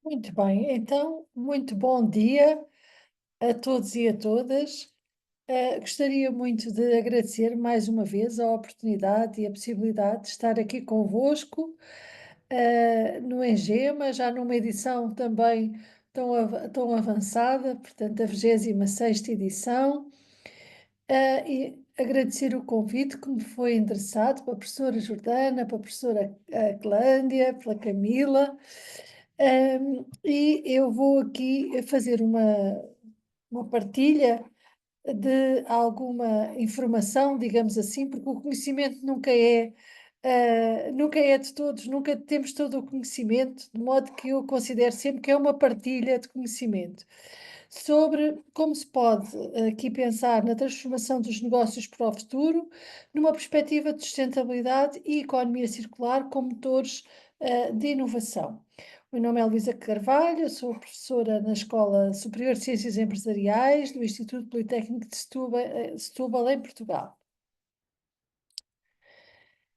Muito bem, então, muito bom dia a todos e a todas. Gostaria muito de agradecer mais uma vez a oportunidade e a possibilidade de estar aqui convosco, no Engema, já numa edição também tão avançada, portanto, a 26ª edição. E agradecer o convite que me foi endereçado pela professora Jordana, pela professora Clândia, pela Camila. E eu vou aqui fazer uma partilha de alguma informação, digamos assim, porque o conhecimento nunca é de todos, nunca temos todo o conhecimento, de modo que eu considero sempre que é uma partilha de conhecimento sobre como se pode aqui pensar na transformação dos negócios para o futuro, numa perspectiva de sustentabilidade e economia circular como motores de inovação. O meu nome é Luísa Carvalho, eu sou professora na Escola Superior de Ciências Empresariais do Instituto Politécnico de Setúbal, em Portugal.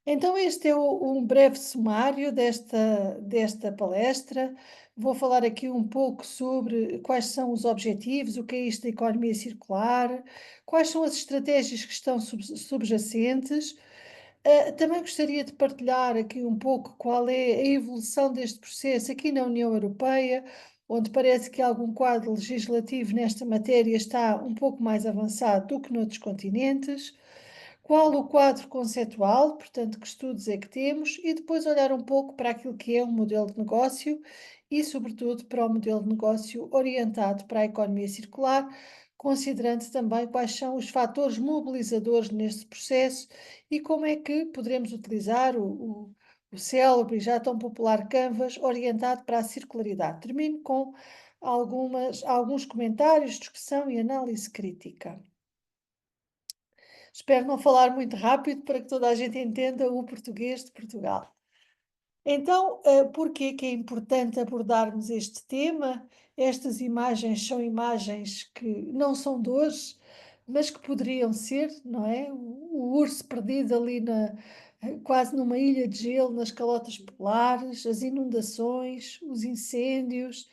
Então, este é um breve sumário desta palestra. Vou falar aqui um pouco sobre quais são os objetivos, o que é isto da economia circular, quais são as estratégias que estão subjacentes. Também gostaria de partilhar aqui um pouco qual é a evolução deste processo aqui na União Europeia, onde parece que algum quadro legislativo nesta matéria está um pouco mais avançado do que noutros continentes. Qual o quadro conceitual, portanto, que estudos é que temos, e depois olhar um pouco para aquilo que é um modelo de negócio e, sobretudo, para o modelo de negócio orientado para a economia circular, considerando também quais são os fatores mobilizadores neste processo e como é que poderemos utilizar o célebre e já tão popular Canvas orientado para a circularidade. Termino com alguns comentários, discussão e análise crítica. Espero não falar muito rápido para que toda a gente entenda o português de Portugal. Então, porquê que é importante abordarmos este tema? Estas imagens são imagens que não são de hoje, mas que poderiam ser, não é? O urso perdido ali quase numa ilha de gelo, nas calotas polares, as inundações, os incêndios,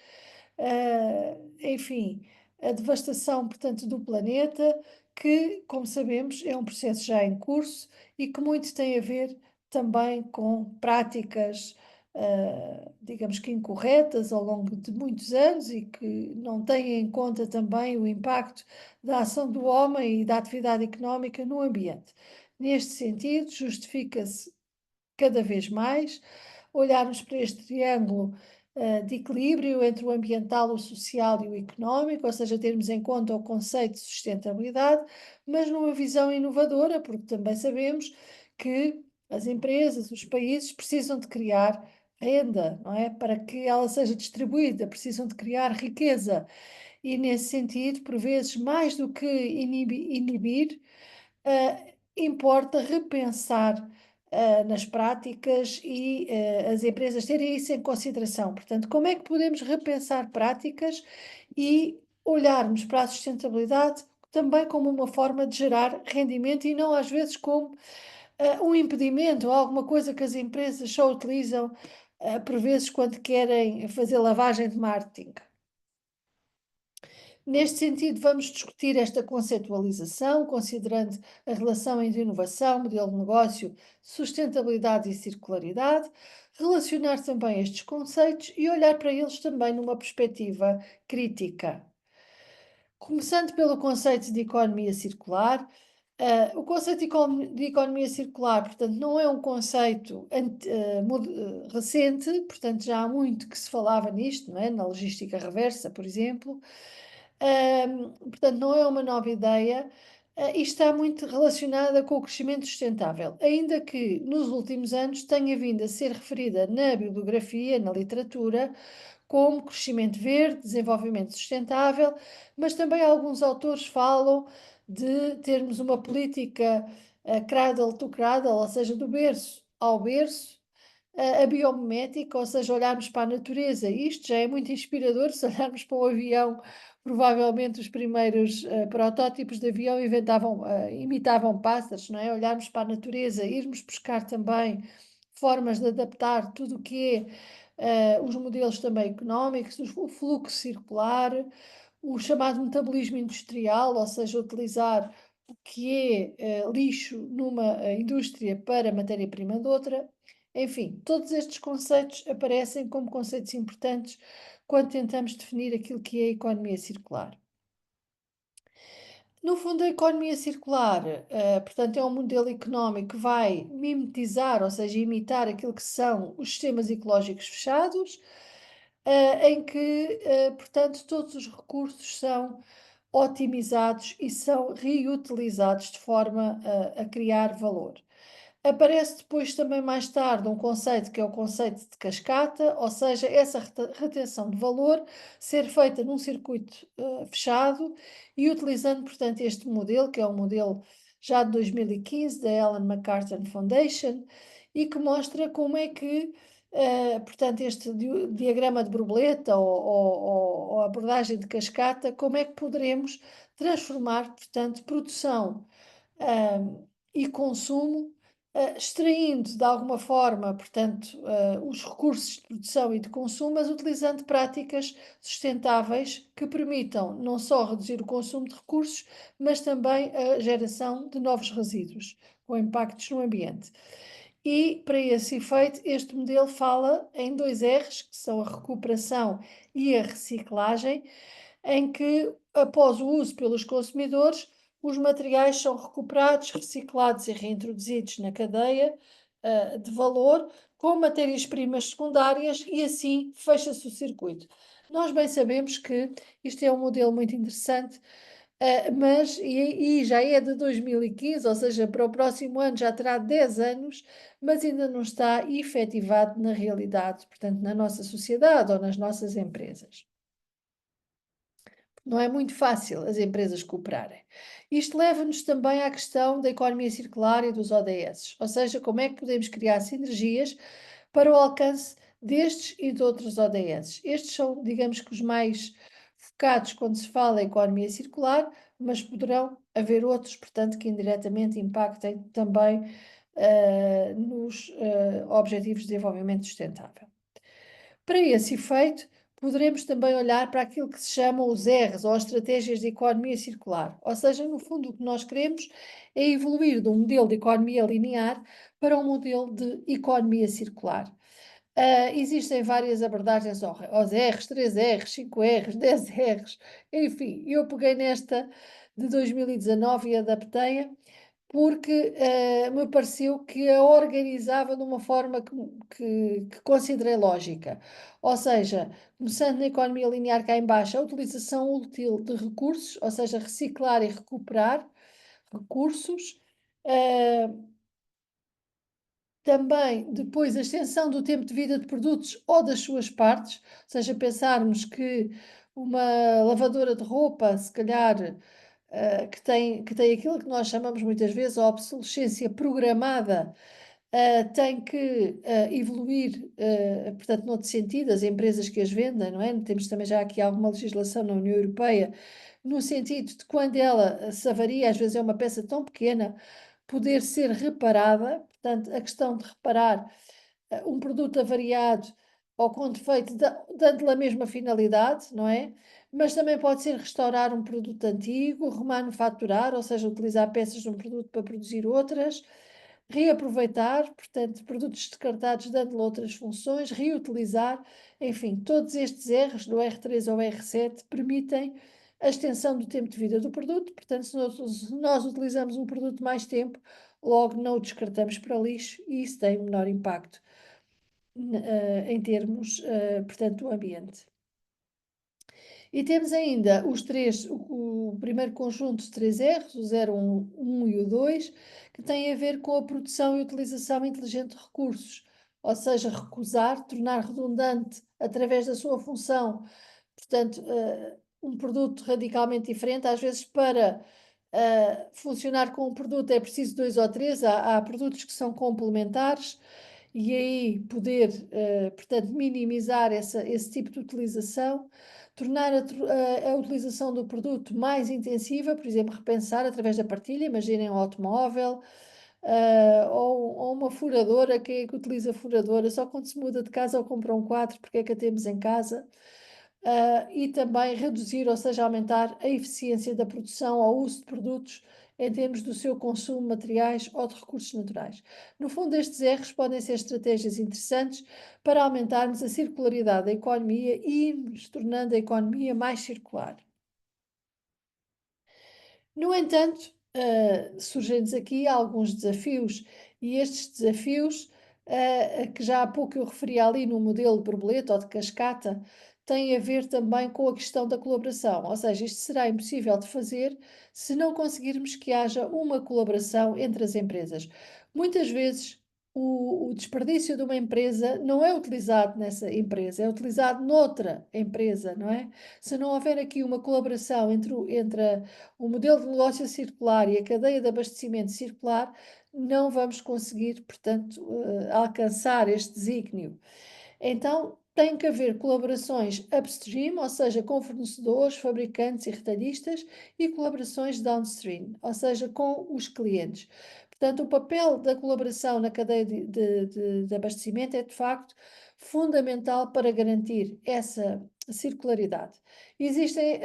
enfim, a devastação, portanto, do planeta, que, como sabemos, é um processo já em curso e que muito tem a ver também com práticas, digamos que incorretas ao longo de muitos anos e que não têm em conta também o impacto da ação do homem e da atividade económica no ambiente. Neste sentido, justifica-se cada vez mais olharmos para este triângulo de equilíbrio entre o ambiental, o social e o económico, ou seja, termos em conta o conceito de sustentabilidade, mas numa visão inovadora, porque também sabemos que as empresas, os países precisam de criar renda, não é? Para que ela seja distribuída, precisam de criar riqueza. E nesse sentido, por vezes, mais do que inibir, importa repensar nas práticas e as empresas terem isso em consideração. Portanto, como é que podemos repensar práticas e olharmos para a sustentabilidade também como uma forma de gerar rendimento e não às vezes como um impedimento ou alguma coisa que as empresas só utilizam por vezes quando querem fazer lavagem de marketing. Neste sentido, vamos discutir esta conceitualização, considerando a relação entre inovação, modelo de negócio, sustentabilidade e circularidade, relacionar também estes conceitos e olhar para eles também numa perspectiva crítica. Começando pelo conceito de economia circular, o conceito de economia circular, portanto, não é um conceito recente, portanto, já há muito que se falava nisto, não é? Na logística reversa, por exemplo. Portanto, não é uma nova ideia, e está muito relacionada com o crescimento sustentável, ainda que nos últimos anos tenha vindo a ser referida na bibliografia, na literatura, como crescimento verde, desenvolvimento sustentável, mas também alguns autores falam de termos uma política cradle to cradle, ou seja, do berço ao berço, a biomimética, ou seja, olharmos para a natureza. Isto já é muito inspirador, se olharmos para o avião, provavelmente os primeiros protótipos de avião imitavam pássaros, não é? Olharmos para a natureza, irmos buscar também formas de adaptar tudo o que é os modelos também económicos, o fluxo circular, o chamado metabolismo industrial, ou seja, utilizar o que é lixo numa indústria para matéria-prima de outra. Enfim, todos estes conceitos aparecem como conceitos importantes quando tentamos definir aquilo que é a economia circular. No fundo, a economia circular, portanto, é um modelo económico que vai mimetizar, ou seja, imitar aquilo que são os sistemas ecológicos fechados, em que, portanto, todos os recursos são otimizados e são reutilizados de forma a criar valor. Aparece depois também mais tarde um conceito que é o conceito de cascata, ou seja, essa retenção de valor ser feita num circuito fechado e utilizando, portanto, este modelo, que é um modelo já de 2015 da Ellen MacArthur Foundation, e que mostra como é que, portanto, este diagrama de borboleta ou abordagem de cascata, como é que poderemos transformar, portanto, produção e consumo, extraindo de alguma forma, portanto, os recursos de produção e de consumo, mas utilizando práticas sustentáveis que permitam não só reduzir o consumo de recursos, mas também a geração de novos resíduos com impactos no ambiente. E, para esse efeito, este modelo fala em dois R's, que são a recuperação e a reciclagem, em que, após o uso pelos consumidores, os materiais são recuperados, reciclados e reintroduzidos na cadeia, de valor com matérias-primas secundárias e assim fecha-se o circuito. Nós bem sabemos que isto é um modelo muito interessante, mas já é de 2015, ou seja, para o próximo ano já terá 10 anos, mas ainda não está efetivado na realidade, portanto, na nossa sociedade ou nas nossas empresas. Não é muito fácil as empresas cooperarem. Isto leva-nos também à questão da economia circular e dos ODS, ou seja, como é que podemos criar sinergias para o alcance destes e de outros ODS. Estes são, digamos que, os mais focados quando se fala em economia circular, mas poderão haver outros, portanto, que indiretamente impactem também nos Objetivos de Desenvolvimento Sustentável. Para esse efeito, poderemos também olhar para aquilo que se chamam os R's, ou as estratégias de economia circular. Ou seja, no fundo, o que nós queremos é evoluir de um modelo de economia linear para um modelo de economia circular. Existem várias abordagens aos R's, 3 R's, 5 R's, 10 R's, enfim, eu peguei nesta de 2019 e adaptei-a porque me pareceu que a organizava de uma forma que considerei lógica. Ou seja, começando na economia linear cá em baixo, a utilização útil de recursos, ou seja, reciclar e recuperar recursos. eh, Também depois a extensão do tempo de vida de produtos ou das suas partes, ou seja, pensarmos que uma lavadora de roupa, se calhar, que tem aquilo que nós chamamos muitas vezes a obsolescência programada, tem que evoluir, portanto, noutro sentido, as empresas que as vendem, não é? Temos também já aqui alguma legislação na União Europeia, no sentido de quando ela se avaria, às vezes é uma peça tão pequena, poder ser reparada, portanto, a questão de reparar um produto avariado ou com defeito, dando-lhe a mesma finalidade, não é? Mas também pode ser restaurar um produto antigo, remanufaturar, ou seja, utilizar peças de um produto para produzir outras, reaproveitar, portanto, produtos descartados, dando-lhe outras funções, reutilizar, enfim, todos estes R's, do R3 ao R7, permitem a extensão do tempo de vida do produto. Portanto, se nós utilizamos um produto mais tempo, logo não o descartamos para lixo e isso tem um menor impacto em termos, portanto, do ambiente. E temos ainda o primeiro conjunto de 3 R's, o 0, 1 e o 2, que tem a ver com a produção e utilização inteligente de recursos, ou seja, recusar, tornar redundante através da sua função, portanto, um produto radicalmente diferente. Às vezes, para funcionar com um produto é preciso dois ou três, há produtos que são complementares e aí poder, portanto, minimizar esse tipo de utilização, tornar a utilização do produto mais intensiva, por exemplo, repensar através da partilha, imaginem um automóvel, ou uma furadora, quem é que utiliza furadora? Só quando se muda de casa ou compra um quadro, porque é que a temos em casa? E também reduzir, ou seja, aumentar a eficiência da produção ou uso de produtos em termos do seu consumo de materiais ou de recursos naturais. No fundo, estes erros podem ser estratégias interessantes para aumentarmos a circularidade da economia e irmos tornando a economia mais circular. No entanto, surgem-nos aqui alguns desafios, e estes desafios, que já há pouco eu referi ali no modelo de borboleta ou de cascata, têm a ver também com a questão da colaboração, ou seja, isto será impossível de fazer se não conseguirmos que haja uma colaboração entre as empresas. Muitas vezes o desperdício de uma empresa não é utilizado nessa empresa, é utilizado noutra empresa, não é? Se não houver aqui uma colaboração o modelo de negócio circular e a cadeia de abastecimento circular, não vamos conseguir, portanto, alcançar este desígnio. Então, tem que haver colaborações upstream, ou seja, com fornecedores, fabricantes e retalhistas, e colaborações downstream, ou seja, com os clientes. Portanto, o papel da colaboração na cadeia de abastecimento é, de facto, fundamental para garantir essa circularidade. Existem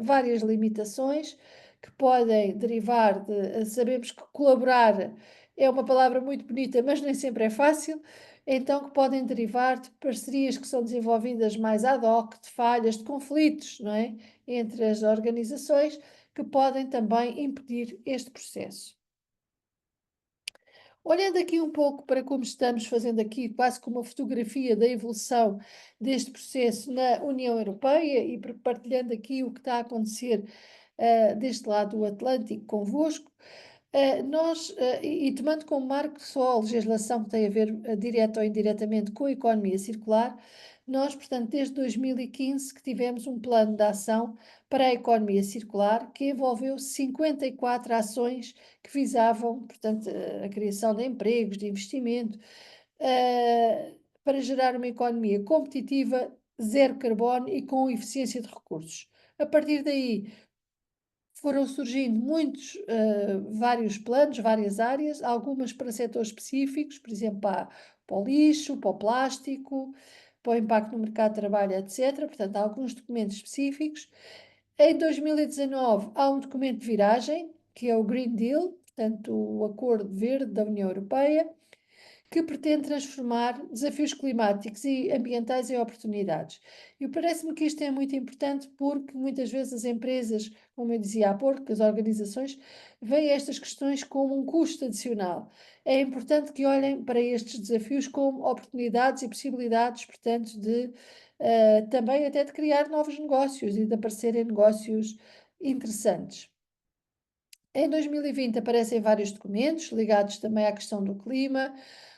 várias limitações que podem derivar sabemos que colaborar é uma palavra muito bonita, mas nem sempre é fácil, então que podem derivar de parcerias que são desenvolvidas mais ad hoc, de falhas, de conflitos, não é? Entre as organizações, que podem também impedir este processo. Olhando aqui um pouco para como estamos fazendo aqui, quase como uma fotografia da evolução deste processo na União Europeia e partilhando aqui o que está a acontecer deste lado do Atlântico convosco, e tomando como marco só a legislação que tem a ver, direta ou indiretamente, com a economia circular, nós, portanto, desde 2015 que tivemos um plano de ação para a economia circular que envolveu 54 ações que visavam, portanto, a criação de empregos, de investimento, para gerar uma economia competitiva, zero carbono e com eficiência de recursos. A partir daí, foram surgindo vários planos, várias áreas, algumas para setores específicos, por exemplo, para o lixo, para o plástico, para o impacto no mercado de trabalho, etc. Portanto, há alguns documentos específicos. Em 2019, há um documento de viragem, que é o Green Deal, portanto, o Acordo Verde da União Europeia, que pretende transformar desafios climáticos e ambientais em oportunidades. E parece-me que isto é muito importante porque muitas vezes as empresas, como eu dizia há pouco, as organizações, veem estas questões como um custo adicional. É importante que olhem para estes desafios como oportunidades e possibilidades, portanto, também até de criar novos negócios e de aparecerem negócios interessantes. Em 2020 aparecem vários documentos ligados também à questão do clima,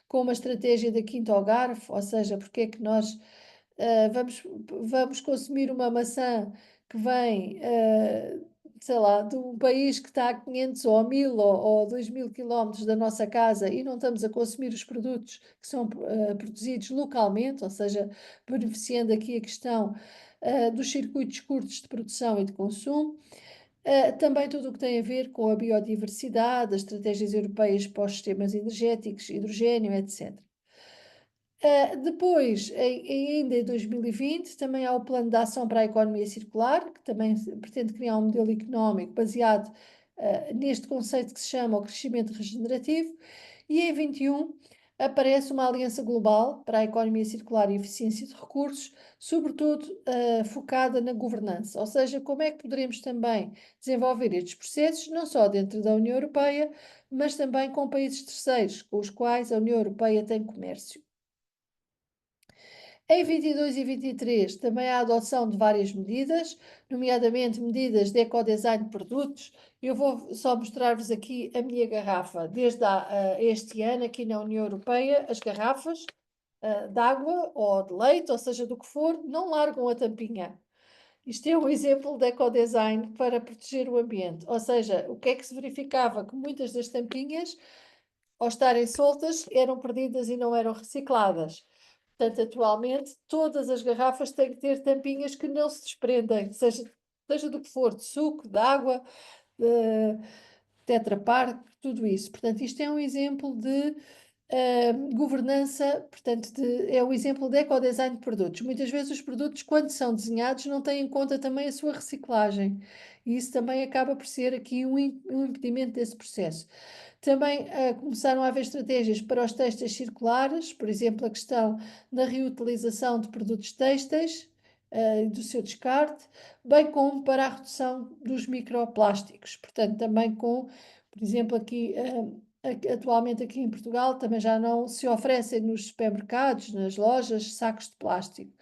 com uma estratégia da quinta ao garfo, ou seja, porque é que nós vamos consumir uma maçã que vem, sei lá, de um país que está a 500 ou a 1000 ou 2000 quilómetros da nossa casa e não estamos a consumir os produtos que são produzidos localmente, ou seja, beneficiando aqui a questão dos circuitos curtos de produção e de consumo. Também tudo o que tem a ver com a biodiversidade, as estratégias europeias para os sistemas energéticos, hidrogênio, etc. Depois, ainda em 2020, também há o Plano de Ação para a Economia Circular, que também pretende criar um modelo económico baseado neste conceito que se chama o crescimento regenerativo, e em 21 aparece uma aliança global para a economia circular e eficiência de recursos, sobretudo focada na governança, ou seja, como é que poderemos também desenvolver estes processos, não só dentro da União Europeia, mas também com países terceiros, com os quais a União Europeia tem comércio. Em 22 e 23 também há a adoção de várias medidas, nomeadamente medidas de ecodesign de produtos. Eu vou só mostrar-vos aqui a minha garrafa. Desde este ano, aqui na União Europeia, as garrafas de água ou de leite, ou seja, do que for, não largam a tampinha. Isto é um exemplo de ecodesign para proteger o ambiente. Ou seja, o que é que se verificava? Que muitas das tampinhas, ao estarem soltas, eram perdidas e não eram recicladas. Portanto, atualmente, todas as garrafas têm que ter tampinhas que não se desprendem, seja do que for, de suco, de água, Tetra Pak, tudo isso. Portanto, isto é um exemplo de governança, portanto, é o exemplo de ecodesign de produtos. Muitas vezes os produtos, quando são desenhados, não têm em conta também a sua reciclagem. E isso também acaba por ser aqui um impedimento desse processo. Também começaram a haver estratégias para os têxteis circulares, por exemplo, a questão da reutilização de produtos têxteis e do seu descarte, bem como para a redução dos microplásticos. Portanto, também com, por exemplo, atualmente aqui em Portugal, também já não se oferecem nos supermercados, nas lojas, sacos de plástico.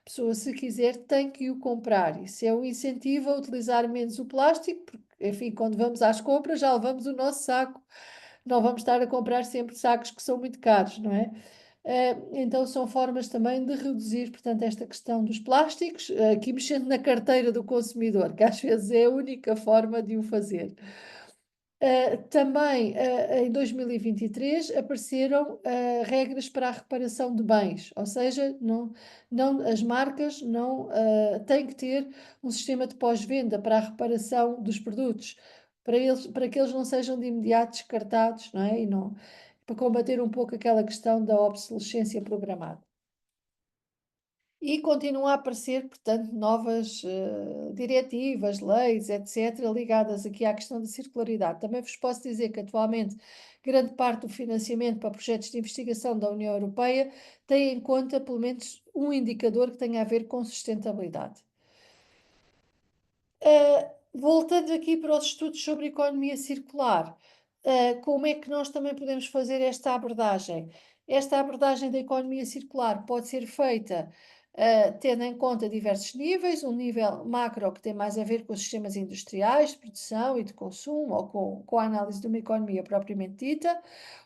A pessoa, se quiser, tem que o comprar. Isso é um incentivo a utilizar menos o plástico, porque, enfim, quando vamos às compras já levamos o nosso saco, não vamos estar a comprar sempre sacos que são muito caros, não é? Então são formas também de reduzir, portanto, esta questão dos plásticos, aqui mexendo na carteira do consumidor, que às vezes é a única forma de o fazer. Também em 2023 apareceram regras para a reparação de bens, ou seja, as marcas não têm que ter um sistema de pós-venda para a reparação dos produtos, para que eles não sejam de imediato descartados, não é? Para combater um pouco aquela questão da obsolescência programada. E continuam a aparecer, portanto, novas diretivas, leis, etc., ligadas aqui à questão da circularidade. Também vos posso dizer que, atualmente, grande parte do financiamento para projetos de investigação da União Europeia tem em conta, pelo menos, um indicador que tenha a ver com sustentabilidade. Voltando aqui para os estudos sobre economia circular, como é que nós também podemos fazer esta abordagem? Esta abordagem da economia circular pode ser feita tendo em conta diversos níveis, um nível macro que tem mais a ver com os sistemas industriais de produção e de consumo, ou com a análise de uma economia propriamente dita,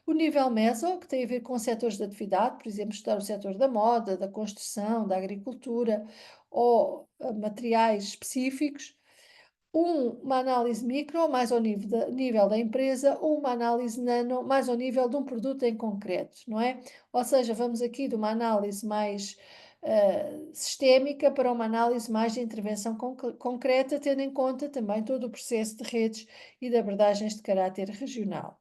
o nível meso, que tem a ver com setores de atividade, por exemplo, estudar o setor da moda, da construção, da agricultura, ou materiais específicos, uma análise micro, mais ao nível da empresa, ou uma análise nano, mais ao nível de um produto em concreto, não é? Ou seja, vamos aqui de uma análise mais sistémica para uma análise mais de intervenção concreta, tendo em conta também todo o processo de redes e de abordagens de caráter regional.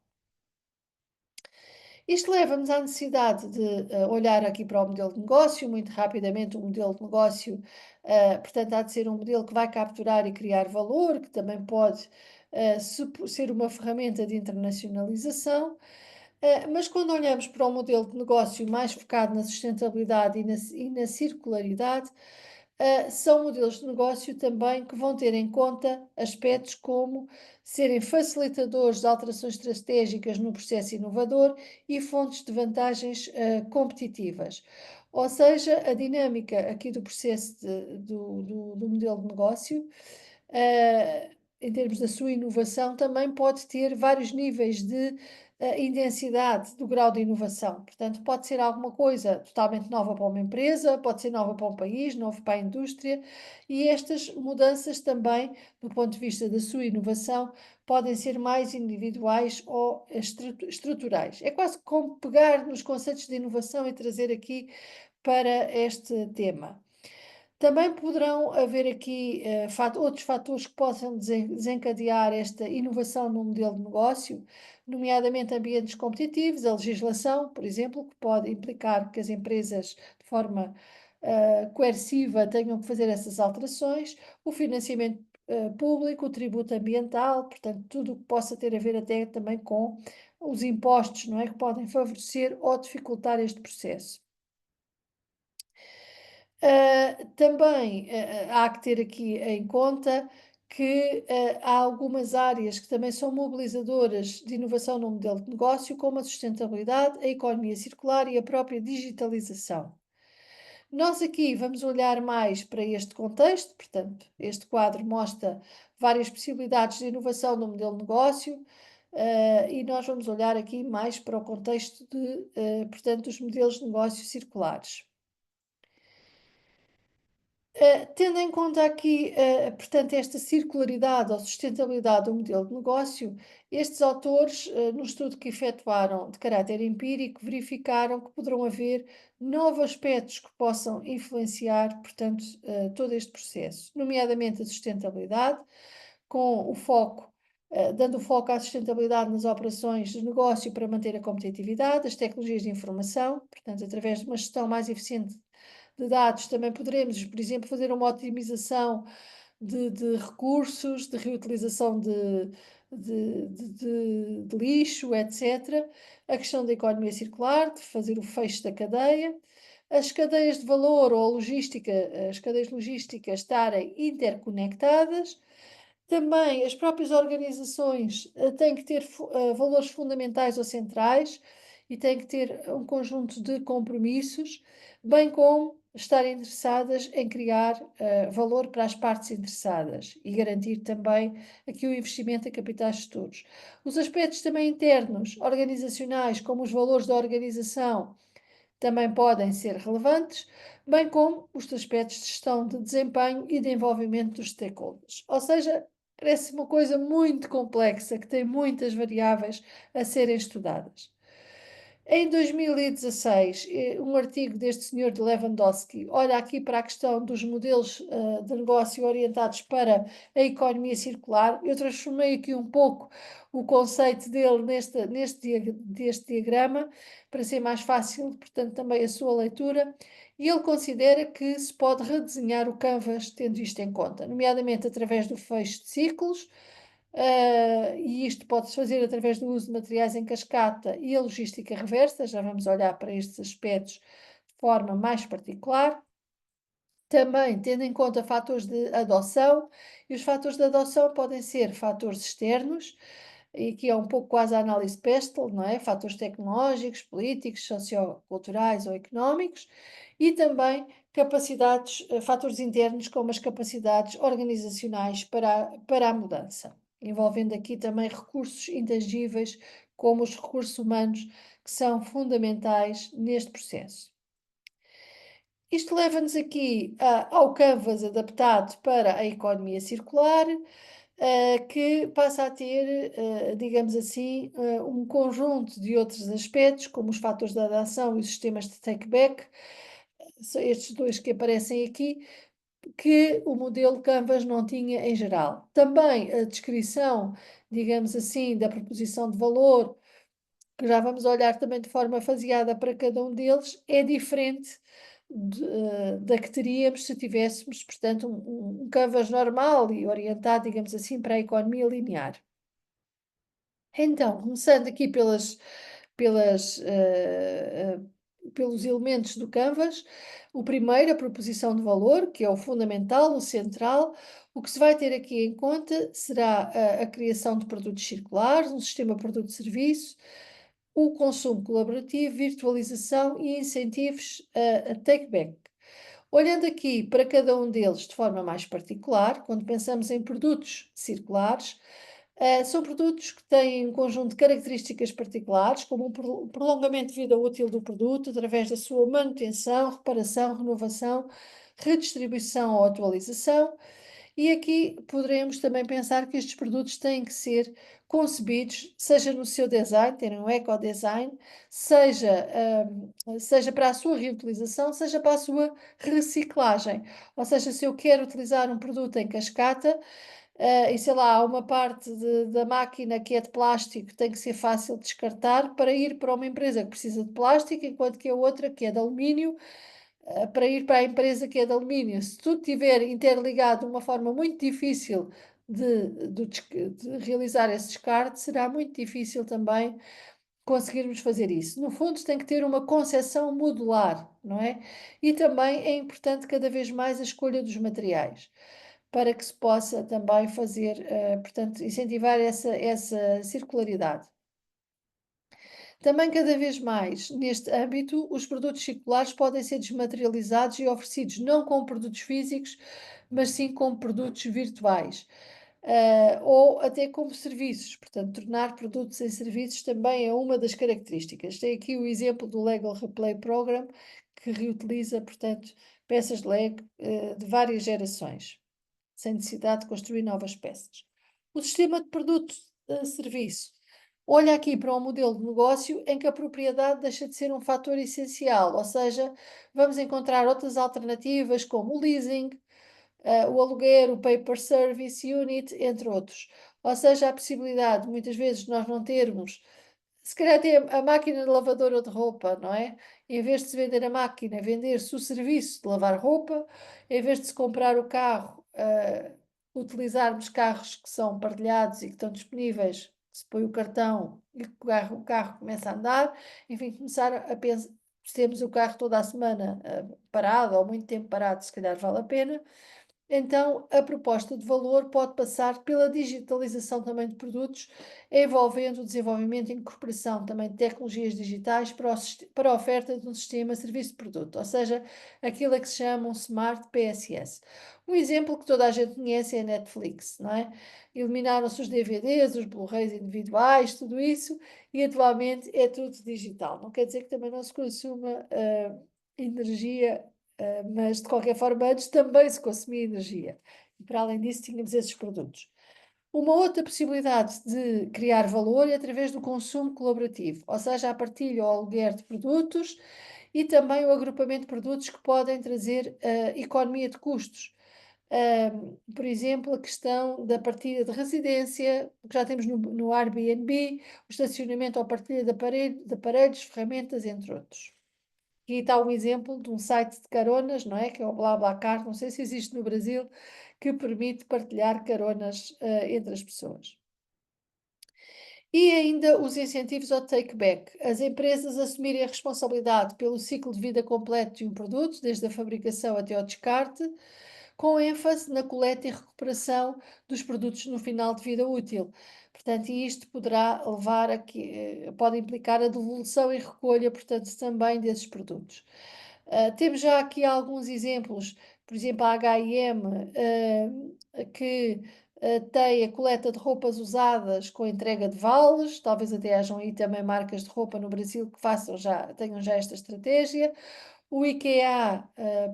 Isto leva-nos à necessidade de olhar aqui para o modelo de negócio, muito rapidamente. O modelo de negócio, portanto, há de ser um modelo que vai capturar e criar valor, que também pode ser uma ferramenta de internacionalização. Mas quando olhamos para o modelo de negócio mais focado na sustentabilidade e na circularidade, são modelos de negócio também que vão ter em conta aspectos como serem facilitadores de alterações estratégicas no processo inovador e fontes de vantagens competitivas. Ou seja, a dinâmica aqui do processo do modelo de negócio, em termos da sua inovação, também pode ter vários níveis de intensidade do grau de inovação. Portanto, pode ser alguma coisa totalmente nova para uma empresa, pode ser nova para um país, novo para a indústria, e estas mudanças também, do ponto de vista da sua inovação, podem ser mais individuais ou estruturais. É quase como pegar nos conceitos de inovação e trazer aqui para este tema. Também poderão haver aqui outros fatores que possam desencadear esta inovação no modelo de negócio, nomeadamente ambientes competitivos, a legislação, por exemplo, que pode implicar que as empresas, de forma coerciva, tenham que fazer essas alterações, o financiamento público, o tributo ambiental, portanto, tudo o que possa ter a ver até também com os impostos, não é? Que podem favorecer ou dificultar este processo. Também há que ter aqui em conta que há algumas áreas que também são mobilizadoras de inovação no modelo de negócio, como a sustentabilidade, a economia circular e a própria digitalização. Nós aqui vamos olhar mais para este contexto, portanto, este quadro mostra várias possibilidades de inovação no modelo de negócio, e nós vamos olhar aqui mais para o contexto portanto, dos modelos de negócio circulares. Tendo em conta aqui, portanto, esta circularidade ou sustentabilidade do modelo de negócio, estes autores, no estudo que efetuaram de caráter empírico, verificaram que poderão haver novos aspectos que possam influenciar, portanto, todo este processo, nomeadamente a sustentabilidade, com o foco dando foco à sustentabilidade nas operações de negócio para manter a competitividade, as tecnologias de informação, portanto, através de uma gestão mais eficiente de dados, também poderemos, por exemplo, fazer uma otimização de recursos, de reutilização de lixo, etc. A questão da economia circular, de fazer o fecho da cadeia, as cadeias de valor ou a logística, as cadeias logísticas estarem interconectadas. Também as próprias organizações têm que ter valores fundamentais ou centrais e têm que ter um conjunto de compromissos, bem como estarem interessadas em criar valor para as partes interessadas e garantir também aqui o investimento em capitais futuros. Os aspectos também internos, organizacionais, como os valores da organização, também podem ser relevantes, bem como os aspectos de gestão de desempenho e de envolvimento dos stakeholders. Ou seja, parece uma coisa muito complexa que tem muitas variáveis a serem estudadas. Em 2016, um artigo deste senhor de Lewandowski olha aqui para a questão dos modelos de negócio orientados para a economia circular. Eu transformei aqui um pouco o conceito dele deste diagrama para ser mais fácil, portanto, também a sua leitura. E ele considera que se pode redesenhar o Canvas tendo isto em conta, nomeadamente através do fecho de ciclos, e isto pode-se fazer através do uso de materiais em cascata e a logística reversa, já vamos olhar para estes aspectos de forma mais particular. Também tendo em conta fatores de adoção, e os fatores de adoção podem ser fatores externos, e aqui é um pouco quase a análise Pestel, não é? Fatores tecnológicos, políticos, socioculturais ou económicos, e também capacidades, fatores internos, como as capacidades organizacionais para a mudança, envolvendo aqui também recursos intangíveis, como os recursos humanos, que são fundamentais neste processo. Isto leva-nos aqui ao Canvas adaptado para a economia circular, que passa a ter, digamos assim, um conjunto de outros aspectos, como os fatores de adaptação e os sistemas de take-back, são estes dois que aparecem aqui, que o modelo Canvas não tinha em geral. Também a descrição, digamos assim, da proposição de valor, que já vamos olhar também de forma faseada para cada um deles, é diferente da que teríamos se tivéssemos, portanto, um Canvas normal e orientado, digamos assim, para a economia linear. Então, começando aqui pelos elementos do Canvas, o primeiro, a proposição de valor, que é o fundamental, o central. O que se vai ter aqui em conta será a criação de produtos circulares, um sistema produto-serviço, o consumo colaborativo, virtualização e incentivos a take-back. Olhando aqui para cada um deles de forma mais particular, quando pensamos em produtos circulares, são produtos que têm um conjunto de características particulares, como um prolongamento de vida útil do produto, através da sua manutenção, reparação, renovação, redistribuição ou atualização. E aqui poderemos também pensar que estes produtos têm que ser concebidos, seja no seu design, terem um eco-design, seja para a sua reutilização, seja para a sua reciclagem. Ou seja, se eu quero utilizar um produto em cascata, e sei lá, há uma parte da máquina que é de plástico, tem que ser fácil de descartar para ir para uma empresa que precisa de plástico, enquanto que a outra, que é de alumínio, para ir para a empresa que é de alumínio. Se tudo estiver interligado de uma forma muito difícil de realizar esse descarte, será muito difícil também conseguirmos fazer isso. No fundo, tem que ter uma concepção modular, não é? E também é importante cada vez mais a escolha dos materiais, para que se possa também fazer, portanto, incentivar essa circularidade. Também, cada vez mais, neste âmbito, os produtos circulares podem ser desmaterializados e oferecidos não como produtos físicos, mas sim como produtos virtuais, ou até como serviços. Portanto, tornar produtos em serviços também é uma das características. Tem aqui o exemplo do Lego Replay Program, que reutiliza, portanto, peças de Lego, de várias gerações, sem necessidade de construir novas peças. O sistema de produto-serviço olha aqui para um modelo de negócio em que a propriedade deixa de ser um fator essencial, ou seja, vamos encontrar outras alternativas como o leasing, o aluguer, o pay per service unit, entre outros. Ou seja, a possibilidade, muitas vezes, de nós não termos, se calhar até a máquina de lavadora de roupa, não é? Em vez de se vender a máquina, vender-se o serviço de lavar roupa, em vez de se comprar o carro, utilizarmos carros que são partilhados e que estão disponíveis, se põe o cartão e o carro começa a andar, enfim, começar a pensar, se temos o carro toda a semana parado ou muito tempo parado, se calhar vale a pena. Então, a proposta de valor pode passar pela digitalização também de produtos, envolvendo o desenvolvimento e incorporação também de tecnologias digitais para a oferta de um sistema serviço de produto, ou seja, aquilo a que se chama um Smart PSS. Um exemplo que toda a gente conhece é a Netflix, não é? Eliminaram-se os DVDs, os Blu-rays individuais, tudo isso, e atualmente é tudo digital. Não quer dizer que também não se consuma energia, mas de qualquer forma antes também se consumia energia. E para além disso tínhamos esses produtos. Uma outra possibilidade de criar valor é através do consumo colaborativo, ou seja, a partilha ou aluguer de produtos e também o agrupamento de produtos que podem trazer economia de custos. Por exemplo, a questão da partilha de residência, que já temos no Airbnb, o estacionamento ou partilha de aparelhos, ferramentas, entre outros. Aqui está um exemplo de um site de caronas, não é? Que é o BlaBlaCar, não sei se existe no Brasil, que permite partilhar caronas entre as pessoas. E ainda os incentivos ao take-back. As empresas assumirem a responsabilidade pelo ciclo de vida completo de um produto, desde a fabricação até ao descarte, com ênfase na coleta e recuperação dos produtos no final de vida útil. Portanto, e isto poderá levar a que, pode implicar a devolução e recolha, portanto, também desses produtos. Temos já aqui alguns exemplos, por exemplo, a H&M, que tem a coleta de roupas usadas com entrega de vales, talvez até hajam aí também marcas de roupa no Brasil que tenham já esta estratégia. O IKEA,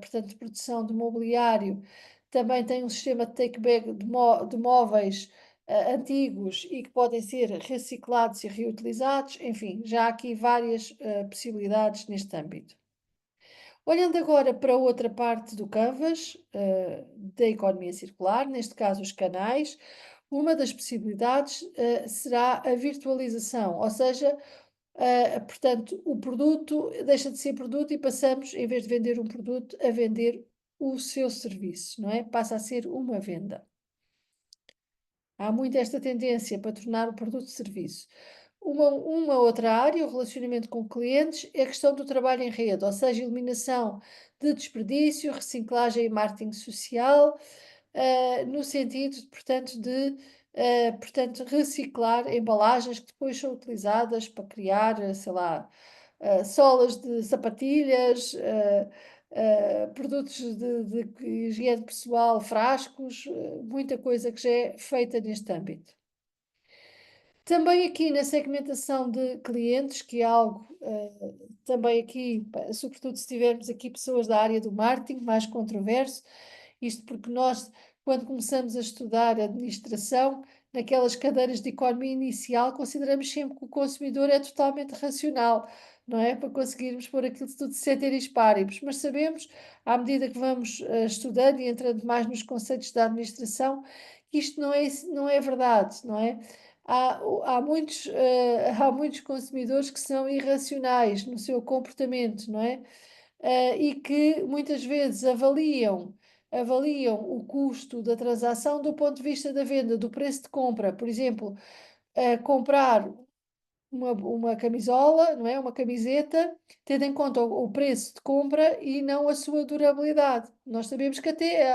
portanto, de produção de mobiliário, também tem um sistema de take-back de móveis antigos e que podem ser reciclados e reutilizados. Enfim, já há aqui várias possibilidades neste âmbito. Olhando agora para outra parte do Canvas, da economia circular, neste caso os canais, uma das possibilidades será a virtualização, ou seja, portanto, o produto deixa de ser produto e passamos, em vez de vender um produto, a vender o seu serviço, não é? Passa a ser uma venda. Há muito esta tendência para tornar o produto serviço. Uma outra área, o relacionamento com clientes, é a questão do trabalho em rede, ou seja, eliminação de desperdício, reciclagem e marketing social, no sentido, portanto, de portanto, reciclar embalagens que depois são utilizadas para criar, sei lá, solas de sapatilhas, produtos de higiene pessoal, frascos, muita coisa que já é feita neste âmbito. Também aqui na segmentação de clientes, que é algo também aqui, sobretudo se tivermos aqui pessoas da área do marketing, mais controverso, isto porque nós, quando começamos a estudar administração, naquelas cadeiras de economia inicial, consideramos sempre que o consumidor é totalmente racional, não é? Para conseguirmos pôr aquilo tudo ceteris paribus, mas sabemos, à medida que vamos estudando e entrando mais nos conceitos da administração, que isto não é verdade, não é? Há muitos consumidores que são irracionais no seu comportamento, não é? E que muitas vezes avaliam o custo da transação do ponto de vista da venda, do preço de compra. Por exemplo, comprar uma camisola, não é? Uma camiseta, tendo em conta o preço de compra e não a sua durabilidade. Nós sabemos que até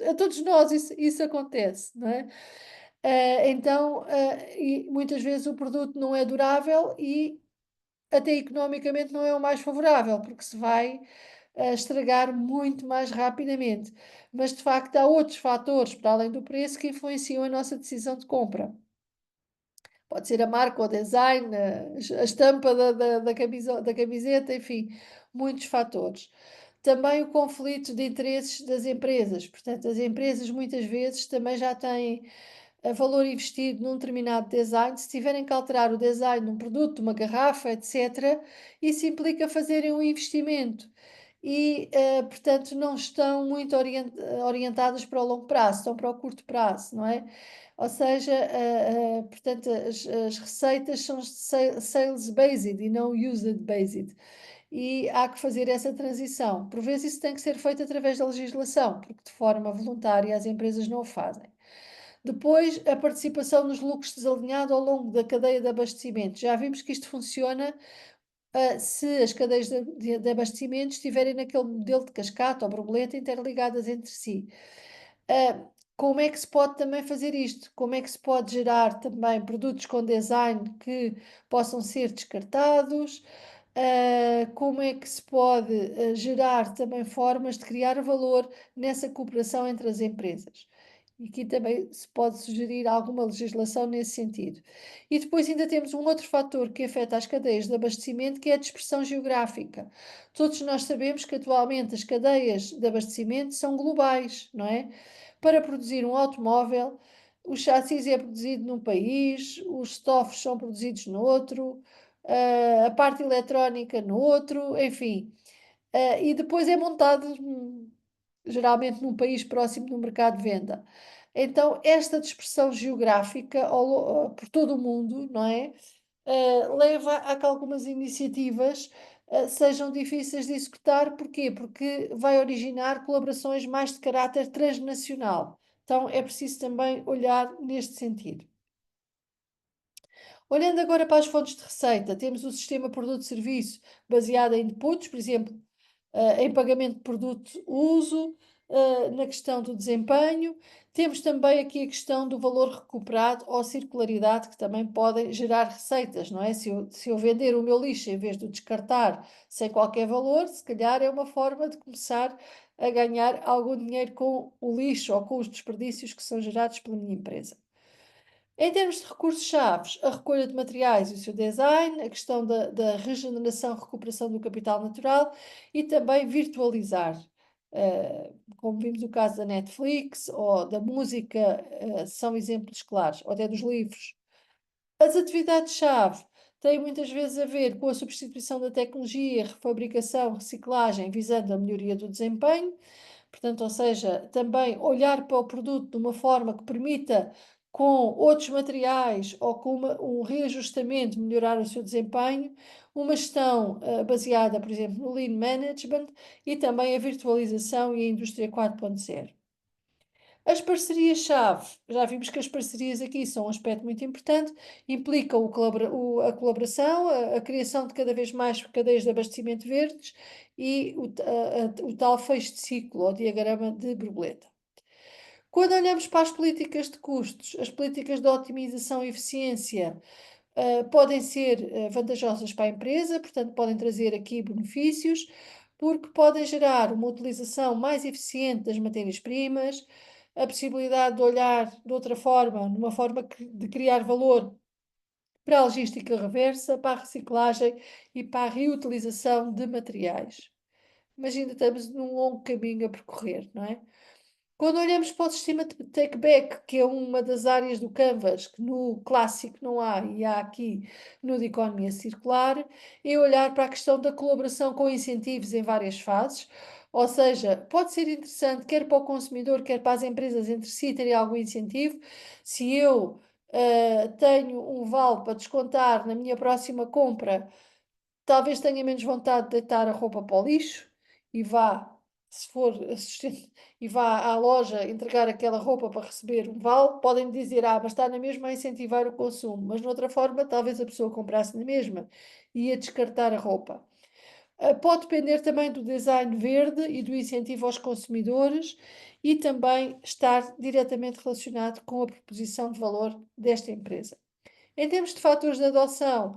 a todos nós isso acontece, não é? Então, e muitas vezes o produto não é durável e até economicamente não é o mais favorável, porque se vai estragar muito mais rapidamente. Mas de facto há outros fatores, para além do preço, que influenciam a nossa decisão de compra. Pode ser a marca, o design, a estampa da camiseta, enfim, muitos fatores. Também o conflito de interesses das empresas. Portanto, as empresas muitas vezes também já têm valor investido num determinado design, se tiverem que alterar o design de um produto, de uma garrafa, etc., isso implica fazerem um investimento. portanto, não estão muito orientadas para o longo prazo, estão para o curto prazo, não é? Ou seja, portanto, as receitas são sales based e não used based. E há que fazer essa transição. Por vezes isso tem que ser feito através da legislação, porque de forma voluntária as empresas não o fazem. Depois, a participação nos lucros desalinhado ao longo da cadeia de abastecimento. Já vimos que isto funciona se as cadeias de abastecimento estiverem naquele modelo de cascata ou borboleta interligadas entre si. Ah, como é que se pode também fazer isto? Como é que se pode gerar também produtos com design que possam ser descartados? Como é que se pode gerar também formas de criar valor nessa cooperação entre as empresas? E aqui também se pode sugerir alguma legislação nesse sentido. E depois ainda temos um outro fator que afeta as cadeias de abastecimento, que é a dispersão geográfica. Todos nós sabemos que atualmente as cadeias de abastecimento são globais, não é? Para produzir um automóvel, o chassi é produzido num país, os estofos são produzidos no outro, a parte eletrónica no outro, enfim. E depois é montado geralmente num país próximo do mercado de venda. Então, esta dispersão geográfica por todo o mundo, não é? Leva a que algumas iniciativas sejam difíceis de executar. Porquê? Porque vai originar colaborações mais de caráter transnacional. Então, é preciso também olhar neste sentido. Olhando agora para as fontes de receita, temos o sistema produto-serviço baseado em inputs, por exemplo, em pagamento de produto-uso, na questão do desempenho. Temos também aqui a questão do valor recuperado ou circularidade, que também podem gerar receitas, não é? Se eu vender o meu lixo em vez de o descartar sem qualquer valor, se calhar é uma forma de começar a ganhar algum dinheiro com o lixo ou com os desperdícios que são gerados pela minha empresa. Em termos de recursos-chave, a recolha de materiais e o seu design, a questão da regeneração e recuperação do capital natural e também virtualizar. Como vimos no caso da Netflix ou da música, são exemplos claros, ou até dos livros. As atividades-chave têm muitas vezes a ver com a substituição da tecnologia, refabricação, reciclagem, visando a melhoria do desempenho. Portanto, ou seja, também olhar para o produto de uma forma que permita, com outros materiais ou com um reajustamento, melhorar o seu desempenho, uma gestão baseada, por exemplo, no Lean Management e também a virtualização e a indústria 4.0. As parcerias-chave, já vimos que as parcerias aqui são um aspecto muito importante, implicam a colaboração, a criação de cada vez mais cadeias de abastecimento verdes e o tal fecho de ciclo, ou diagrama de borboleta. Quando olhamos para as políticas de custos, as políticas de otimização e eficiência podem ser vantajosas para a empresa, portanto, podem trazer aqui benefícios, porque podem gerar uma utilização mais eficiente das matérias-primas, a possibilidade de olhar de outra forma, numa forma de criar valor para a logística reversa, para a reciclagem e para a reutilização de materiais. Mas ainda estamos num longo caminho a percorrer, não é? Quando olhamos para o sistema de take-back, que é uma das áreas do Canvas, que no clássico não há e há aqui no de economia circular, é olhar para a questão da colaboração com incentivos em várias fases, ou seja, pode ser interessante, quer para o consumidor, quer para as empresas entre si, terem algum incentivo. Se eu tenho um vale para descontar na minha próxima compra, talvez tenha menos vontade de deitar a roupa para o lixo e vá, se for assistente, e vá à loja entregar aquela roupa para receber um vale. Podem dizer, mas está na mesma a incentivar o consumo, mas de outra forma, talvez a pessoa comprasse na mesma e ia descartar a roupa. Pode depender também do design verde e do incentivo aos consumidores e também estar diretamente relacionado com a proposição de valor desta empresa. Em termos de fatores de adoção,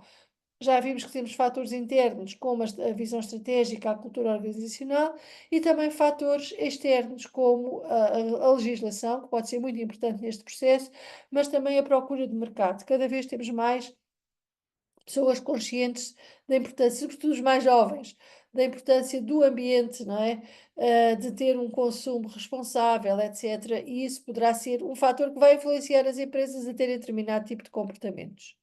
já vimos que temos fatores internos, como a visão estratégica, a cultura organizacional, e também fatores externos, como a legislação, que pode ser muito importante neste processo, mas também a procura de mercado. Cada vez temos mais pessoas conscientes da importância, sobretudo os mais jovens, da importância do ambiente, não é? De ter um consumo responsável, etc. E isso poderá ser um fator que vai influenciar as empresas a terem determinado tipo de comportamentos.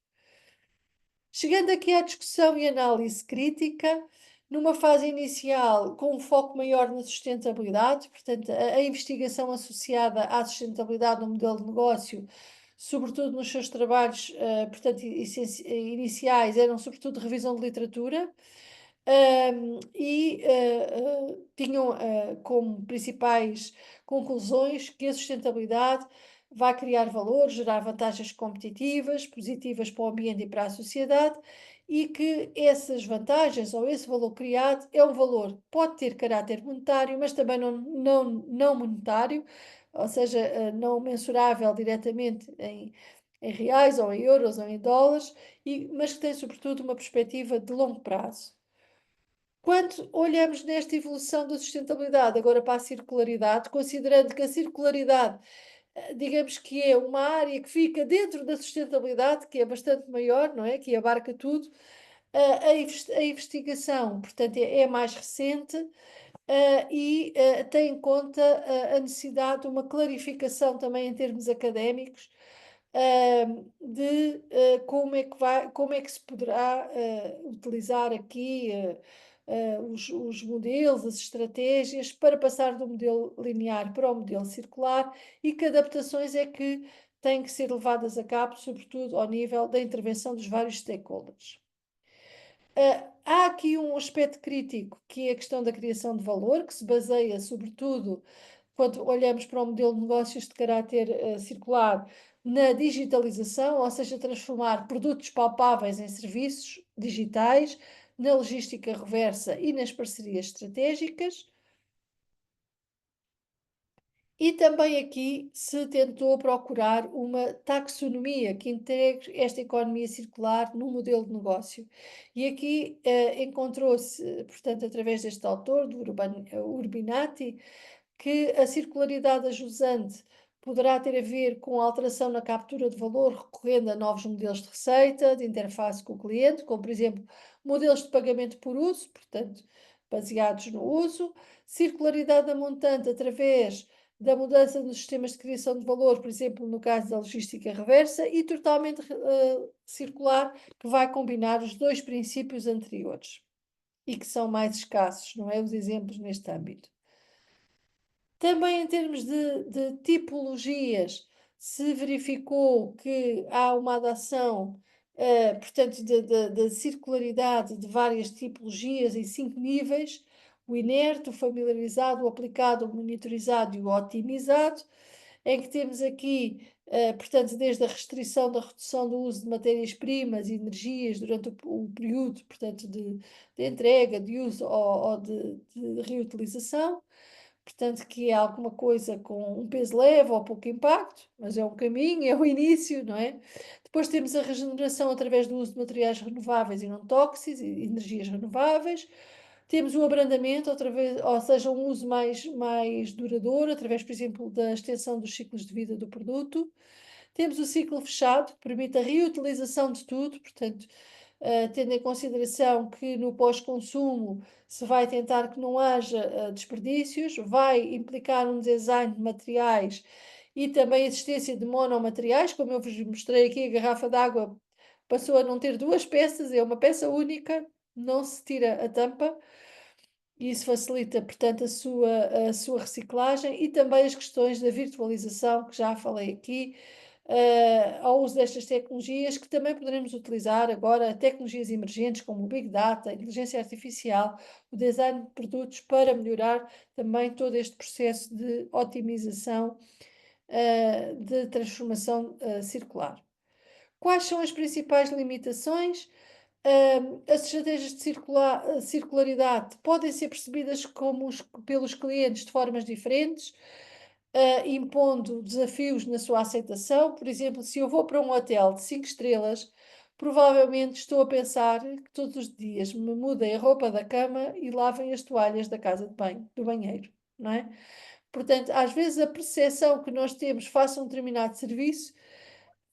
Chegando aqui à discussão e análise crítica, numa fase inicial com um foco maior na sustentabilidade, portanto, a investigação associada à sustentabilidade no modelo de negócio, sobretudo nos seus trabalhos, portanto, iniciais, eram sobretudo revisão de literatura, tinham como principais conclusões que a sustentabilidade vai criar valor, gerar vantagens competitivas, positivas para o ambiente e para a sociedade, e que essas vantagens ou esse valor criado é um valor que pode ter caráter monetário, mas também não monetário, ou seja, não mensurável diretamente em reais ou em euros ou em dólares, mas que tem sobretudo uma perspectiva de longo prazo. Quando olhamos nesta evolução da sustentabilidade agora para a circularidade, considerando que a circularidade, digamos que é uma área que fica dentro da sustentabilidade, que é bastante maior, não é? Que abarca tudo, a investigação, portanto, é mais recente, tem em conta a necessidade de uma clarificação também em termos académicos, de como é que se poderá utilizar aqui os modelos, as estratégias para passar do modelo linear para o modelo circular e que adaptações é que têm que ser levadas a cabo, sobretudo ao nível da intervenção dos vários stakeholders. Há aqui um aspecto crítico que é a questão da criação de valor, que se baseia sobretudo quando olhamos para o modelo de negócios de caráter circular na digitalização, ou seja, transformar produtos palpáveis em serviços digitais, na logística reversa e nas parcerias estratégicas. E também aqui se tentou procurar uma taxonomia que integre esta economia circular no modelo de negócio. E aqui encontrou-se, portanto, através deste autor, do Urbinati, que a circularidade ajusante poderá ter a ver com a alteração na captura de valor recorrendo a novos modelos de receita, de interface com o cliente, como por exemplo modelos de pagamento por uso, portanto, baseados no uso, circularidade da montante através da mudança nos sistemas de criação de valor, por exemplo, no caso da logística reversa, e totalmente circular, que vai combinar os dois princípios anteriores e que são mais escassos, não é? Os exemplos neste âmbito. Também em termos de tipologias, se verificou que há uma adaptação, portanto, da circularidade de várias tipologias em 5 níveis: o inerte, o familiarizado, o aplicado, o monitorizado e o otimizado, em que temos aqui, portanto, desde a restrição da redução do uso de matérias-primas e energias durante o período, portanto, de entrega, de uso ou de reutilização, portanto, que é alguma coisa com um peso leve ou pouco impacto, mas é um caminho, é o início, não é? Depois temos a regeneração através do uso de materiais renováveis e não tóxicos e energias renováveis. Temos o abrandamento, ou seja, um uso mais duradouro, através, por exemplo, da extensão dos ciclos de vida do produto. Temos o ciclo fechado, que permite a reutilização de tudo, portanto, tendo em consideração que no pós-consumo se vai tentar que não haja desperdícios, vai implicar um design de materiais e também a existência de monomateriais, como eu vos mostrei aqui, a garrafa d'água passou a não ter duas peças, é uma peça única, não se tira a tampa. E isso facilita, portanto, a sua reciclagem e também as questões da virtualização, que já falei aqui, ao uso destas tecnologias, que também poderemos utilizar agora tecnologias emergentes como o Big Data, a inteligência artificial, o design de produtos para melhorar também todo este processo de otimização, de transformação, circular. Quais são as principais limitações? As estratégias de circularidade podem ser percebidas pelos clientes de formas diferentes, impondo desafios na sua aceitação. Por exemplo, se eu vou para um hotel de 5 estrelas, provavelmente estou a pensar que todos os dias me mudem a roupa da cama e lavem as toalhas da casa de banho, do banheiro, não é? Portanto, às vezes a percepção que nós temos face a um determinado serviço.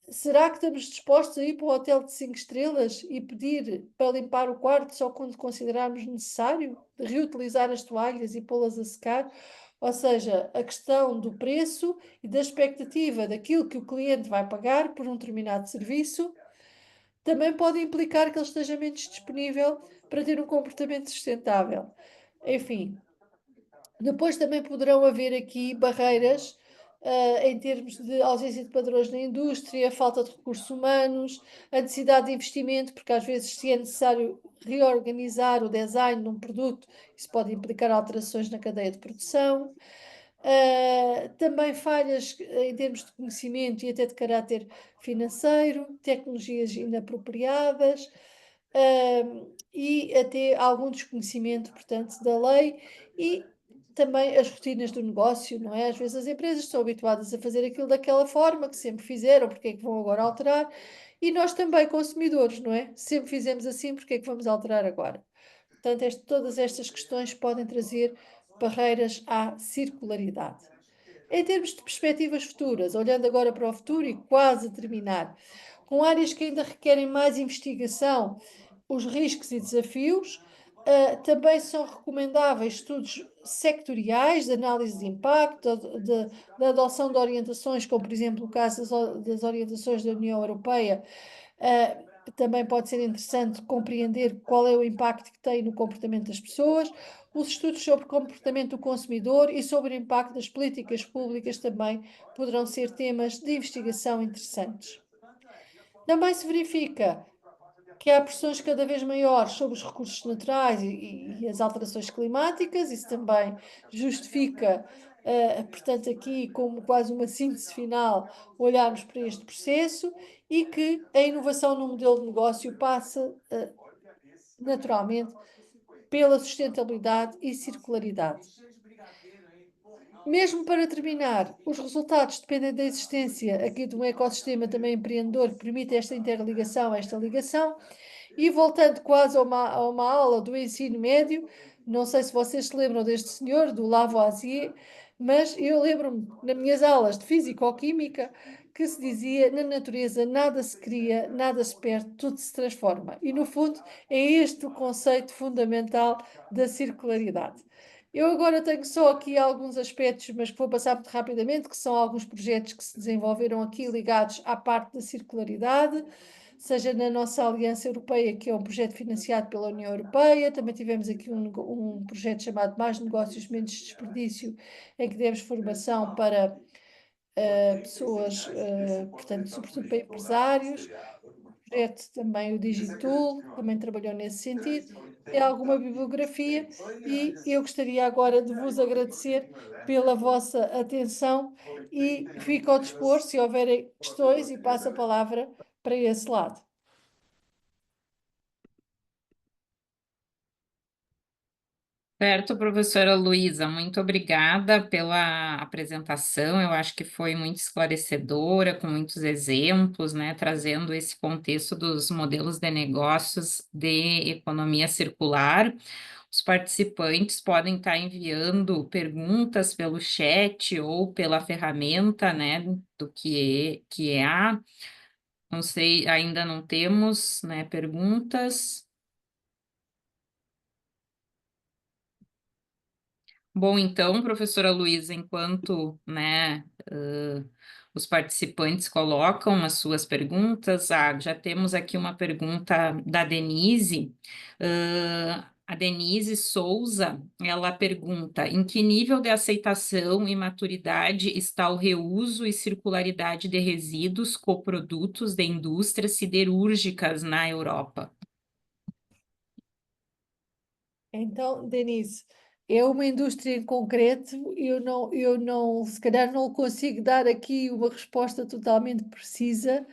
Será que estamos dispostos a ir para um hotel de 5 estrelas e pedir para limpar o quarto só quando considerarmos necessário? De reutilizar as toalhas e pô-las a secar? Ou seja, a questão do preço e da expectativa daquilo que o cliente vai pagar por um determinado serviço também pode implicar que ele esteja menos disponível para ter um comportamento sustentável. Enfim, depois também poderão haver aqui barreiras, em termos de ausência de padrões na indústria, falta de recursos humanos, a necessidade de investimento, porque às vezes se é necessário reorganizar o design de um produto, isso pode implicar alterações na cadeia de produção. Também falhas em termos de conhecimento e até de caráter financeiro, tecnologias inapropriadas, e até algum desconhecimento, portanto, da lei e também as rotinas do negócio, não é? Às vezes as empresas estão habituadas a fazer aquilo daquela forma que sempre fizeram, porque é que vão agora alterar? E nós também, consumidores, não é? Sempre fizemos assim, porque é que vamos alterar agora? Portanto, todas estas questões podem trazer barreiras à circularidade. Em termos de perspectivas futuras, olhando agora para o futuro e quase a terminar, com áreas que ainda requerem mais investigação, os riscos e desafios, também são recomendáveis estudos sectoriais de análise de impacto, da adoção de orientações, como por exemplo o caso das orientações da União Europeia. Também pode ser interessante compreender qual é o impacto que tem no comportamento das pessoas. Os estudos sobre o comportamento do consumidor e sobre o impacto das políticas públicas também poderão ser temas de investigação interessantes. Também se verifica que há pressões cada vez maiores sobre os recursos naturais e as alterações climáticas, isso também justifica, portanto, aqui como quase uma síntese final, olharmos para este processo e que a inovação no modelo de negócio passa, naturalmente, pela sustentabilidade e circularidade. Mesmo para terminar, os resultados dependem da existência aqui de um ecossistema também empreendedor que permite esta interligação, esta ligação. E voltando quase a uma aula do ensino médio, não sei se vocês se lembram deste senhor, do Lavoisier, mas eu lembro-me, nas minhas aulas de Físico-Química, que se dizia, na natureza nada se cria, nada se perde, tudo se transforma. E, no fundo, é este o conceito fundamental da circularidade. Eu agora tenho só aqui alguns aspectos, mas que vou passar muito rapidamente, que são alguns projetos que se desenvolveram aqui ligados à parte da circularidade, seja na nossa Aliança Europeia, que é um projeto financiado pela União Europeia, também tivemos aqui um projeto chamado Mais Negócios, Menos Desperdício, em que demos formação para pessoas, portanto, sobretudo para empresários. O projeto também, o Digitool, também trabalhou nesse sentido. Tem alguma bibliografia e eu gostaria agora de vos agradecer pela vossa atenção e fico ao dispor se houverem questões e passo a palavra para esse lado. Certo, professora Luísa, muito obrigada pela apresentação. Eu acho que foi muito esclarecedora, com muitos exemplos, né, trazendo esse contexto dos modelos de negócios de economia circular. Os participantes podem estar enviando perguntas pelo chat ou pela ferramenta, né, do que é a. Não sei, ainda não temos, né, perguntas. Bom, então, professora Luísa, enquanto, né, os participantes colocam as suas perguntas, já temos aqui uma pergunta da Denise. A Denise Souza, ela pergunta: em que nível de aceitação e maturidade está o reuso e circularidade de resíduos coprodutos de indústrias siderúrgicas na Europa? Então, Denise, é uma indústria em concreto, se calhar não consigo dar aqui uma resposta totalmente precisa,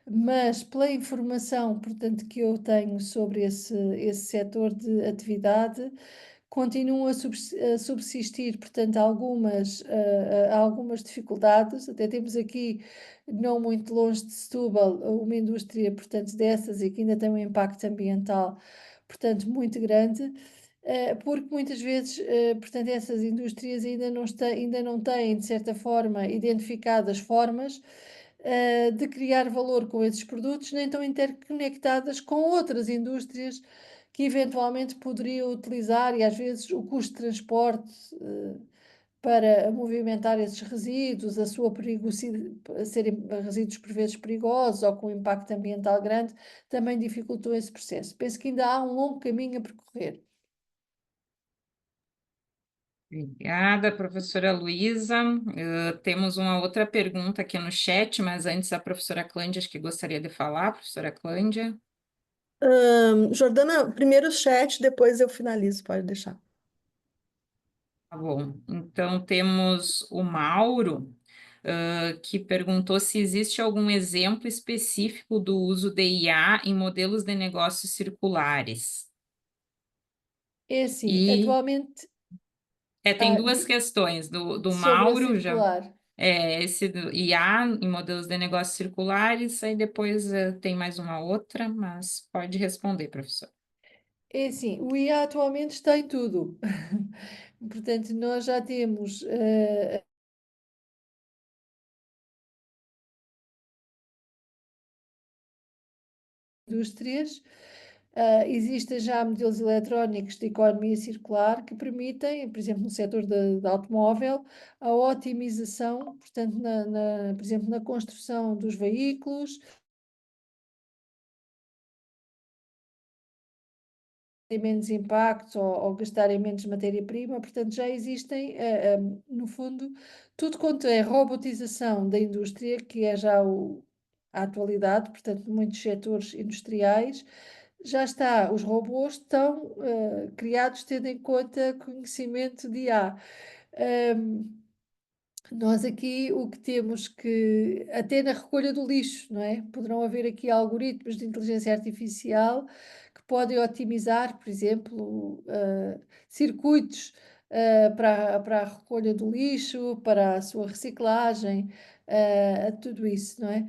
mas pela informação, portanto, que eu tenho sobre esse setor de atividade, continuam a subsistir, portanto, algumas dificuldades. Até temos aqui, não muito longe de Setúbal, uma indústria, portanto, dessas e que ainda tem um impacto ambiental, portanto, muito grande. Porque muitas vezes, portanto, essas indústrias ainda não têm, de certa forma, identificadas formas, de criar valor com esses produtos, nem estão interconectadas com outras indústrias que eventualmente poderiam utilizar, e às vezes o custo de transporte, para movimentar esses resíduos, a sua perigosidade, serem resíduos por vezes perigosos ou com impacto ambiental grande, também dificultou esse processo. Penso que ainda há um longo caminho a percorrer. Obrigada, professora Luísa. Temos uma outra pergunta aqui no chat, mas antes a professora Clândia, acho que gostaria de falar, professora Clândia. Jordana, primeiro o chat, depois eu finalizo, pode deixar. Tá bom. Então temos o Mauro, que perguntou se existe algum exemplo específico do uso de IA em modelos de negócios circulares. É assim, E atualmente, tem duas questões do sobre a Mauro já. circular. Esse do IA em modelos de negócios circulares, aí depois tem mais uma outra, mas pode responder, professor. É assim, o IA atualmente está em tudo. Portanto, nós já temos indústrias, existem já modelos eletrónicos de economia circular que permitem, por exemplo, no setor da automóvel, a otimização, portanto, por exemplo, na construção dos veículos, terem menos impacto ou gastarem menos matéria-prima, portanto, já existem, no fundo, tudo quanto é robotização da indústria, que é já a atualidade, portanto, muitos setores industriais, já está, os robôs estão criados tendo em conta conhecimento de IA. Nós aqui o que temos que, até na recolha do lixo, não é? Poderão haver aqui algoritmos de inteligência artificial que podem otimizar, por exemplo, circuitos para a recolha do lixo, para a sua reciclagem, tudo isso, não é?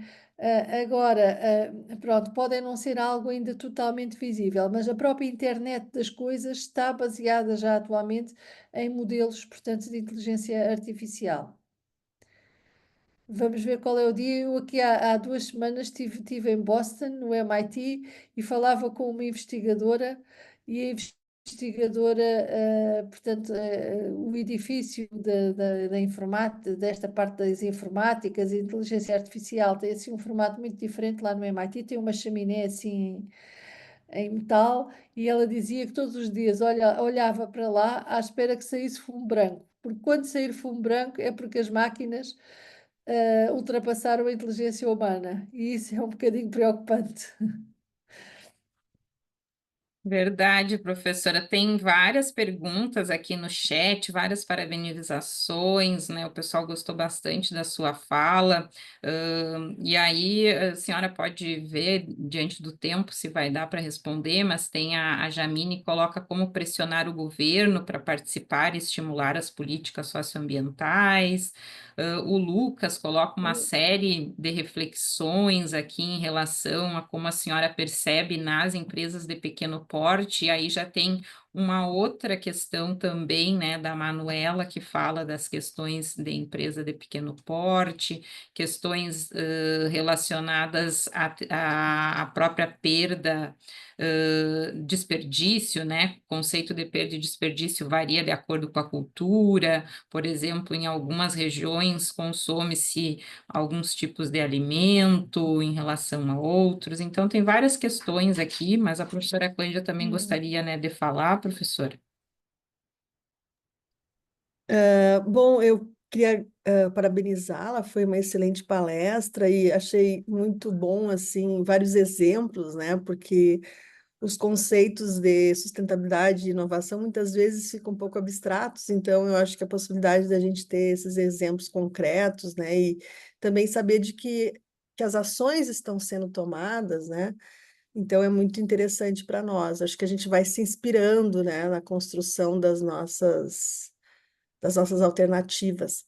Agora, pronto, podem não ser algo ainda totalmente visível, mas a própria internet das coisas está baseada já atualmente em modelos, portanto, de inteligência artificial. Vamos ver qual é o dia. Eu aqui há 2 semanas estive em Boston, no MIT, e falava com uma investigadora, e a investigadora, portanto, o edifício da informática, desta parte das informáticas e inteligência artificial tem assim um formato muito diferente lá no MIT, tem uma chaminé assim em metal, e ela dizia que todos os dias olhava para lá à espera que saísse fumo branco, porque quando sair fumo branco é porque as máquinas ultrapassaram a inteligência humana, e isso é um bocadinho preocupante. Verdade, professora. Tem várias perguntas aqui no chat, várias parabenizações, né? O pessoal gostou bastante da sua fala. E aí, a senhora pode ver, diante do tempo, se vai dar para responder, mas tem a Jamine coloca como pressionar o governo para participar e estimular as políticas socioambientais. O Lucas coloca uma série de reflexões aqui em relação a como a senhora percebe nas empresas de pequeno porte, e aí já tem uma outra questão também, né, da Manuela, que fala das questões de empresa de pequeno porte, questões relacionadas à própria perda, desperdício, né? O conceito de perda e desperdício varia de acordo com a cultura. Por exemplo, em algumas regiões consome-se alguns tipos de alimento em relação a outros. Então, tem várias questões aqui, mas a professora Clândia também gostaria, né, de falar, professora. Bom, eu queria parabenizá-la, foi uma excelente palestra e achei muito bom, assim, vários exemplos, né? Porque os conceitos de sustentabilidade e inovação muitas vezes ficam um pouco abstratos, então eu acho que a possibilidade da gente ter esses exemplos concretos, né? E também saber de que as ações estão sendo tomadas, né? Então é muito interessante para nós. Acho que a gente vai se inspirando, né, na construção das nossas alternativas.